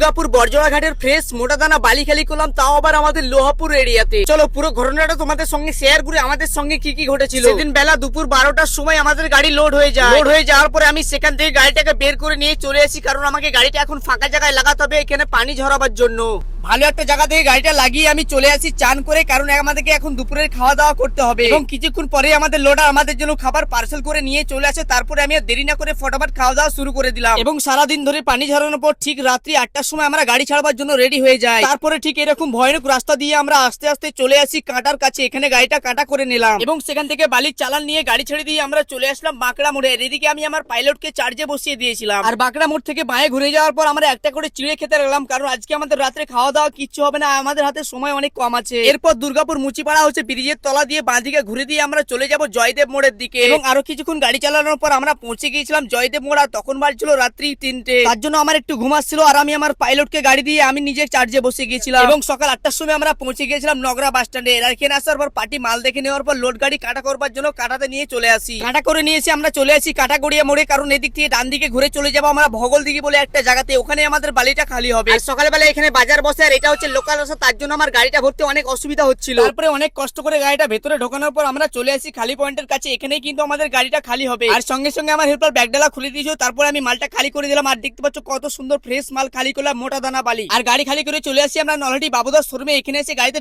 দুর্গাপুর বর্জনা ঘাটের ফ্রেশ মোটা দানা বালি খালি করলাম, তাও আবার আমাদের লোহাপুর এরিয়াতে। চলো পুরো ঘটনাটা তোমাদের সঙ্গে শেয়ার করি আমাদের সঙ্গে কি কি ঘটেছিল। সেদিন বেলা দুপুর 12টার সময় আমাদের গাড়ি লোড হয়ে যায়। লোড হয়ে যাওয়ার পরে আমি সেখান থেকে গাড়িটাকে বের করে নিয়ে চলে আসি, কারণ আমাকে গাড়িটা এখন ফাঁকা জায়গায় লাগাতে হবে এখানে পানি ঝরাবার জন্য। ভালো একটা জায়গা থেকে গাড়িটা লাগিয়ে আমি চলে আসি চান করে, কারণ আমাদেরকে এখন দুপুরের খাওয়া দাওয়া করতে হবে। এবং কিছুক্ষণ পরে আমাদের লোডার আমাদের জন্য খাবার পার্সেল করে নিয়ে চলে আসে। তারপরে আমি আর দেরি না করে ফটাফট খাওয়া দাওয়া শুরু করে দিলাম। এবং সারাদিন ধরে পানি ঝরানোর পর ঠিক রাত্রি 8টার সময় আমরা গাড়ি ছাড়বার জন্য রেডি হয়ে যাই। তারপরে ঠিক এরকম ভয়ানক রাস্তা দিয়ে আমরা আস্তে আস্তে চলে আসি কাঁটার কাছে। এখানে গাড়িটা কাঁটা করে নিলাম এবং সেখান থেকে বালির চালান নিয়ে গাড়ি ছেড়ে দিয়ে আমরা চলে আসলাম বাঁকড়া মোড়ে। এদিকে আমি আমার পাইলটকে চার্জে বসিয়ে দিয়েছিলাম। আর বাঁকড়া মোড় থেকে বাঁয়ে ঘুরে যাওয়ার পর আমরা একটা করে চিড়ে খেতে লাগলাম, কারণ আজকে আমাদের রাত্রে খাওয়া দাওয়া কিচ্ছু হবে না, আমাদের হাতে সময় অনেক কম আছে। এরপর দুর্গাপুর মুচিপাড়া হচ্ছে ব্রিজের তলা দিয়ে বাঁদিকে ঘুরে দিয়ে আমরা চলে যাব জয়দেব মোড়ের দিকে। এবং আরো কিছুক্ষণ গাড়ি চালানোর পর আমরা পৌঁছে গিয়েছিলাম জয়দেব মোড়। আর তখন বাজছিল রাত্রি 3টে। তার জন্য আমার একটু ঘুম আসছিল, আর আমি আমার পাইলটকে গাড়ি দিয়ে আমি নিজে চার্জে বসে গিয়েছিলাম। এবং সকাল 8টার সময় আমরা পৌঁছে গিয়েছিলাম নগরা বাস স্ট্যান্ডে। এখানে আসার পর পার্টি মাল দেখে নেওয়ার পর লোড গাড়ি কাটা করবার জন্য কাটাতে নিয়ে চলে আসি। কাটা করে নিয়ে এসে আমরা চলে আসি কাটাগড়িয়া মোড়ে, কারণ এদিক থেকে ডান দিকে ঘুরে চলে যাবো আমরা ভগল দিঘি বলে একটা জায়গাতে। ওখানে আমাদের বালিটা খালি হবে। আর সকালবেলা এখানে বাজার বসে, আর এটা হচ্ছে লোকাল রাস্তা, তার জন্য আমার গাড়িটা ভরতে অনেক অসুবিধা হচ্ছিল। তারপরে অনেক কষ্ট করে গাড়িটা ভেতরে ঢোকানোর পর আমরা চলে আসি খালি পয়েন্টের কাছে। এখানেই কিন্তু আমাদের গাড়িটা খালি হবে। আর সঙ্গে সঙ্গে আমার হেল্পার ব্যাগডালা খুলে দিয়েছিল। তারপরে আমি মালটা খালি করে দিলাম। আর দেখতে পাচ্ছ কত সুন্দর ফ্রেশ মাল খালি করলাম, মোটা দানা বালি। আর গাড়ি খালি করে চলে আসি আমরা নলহাটি বাবুদাস শোরুমে। এখানে এসে গাড়িতে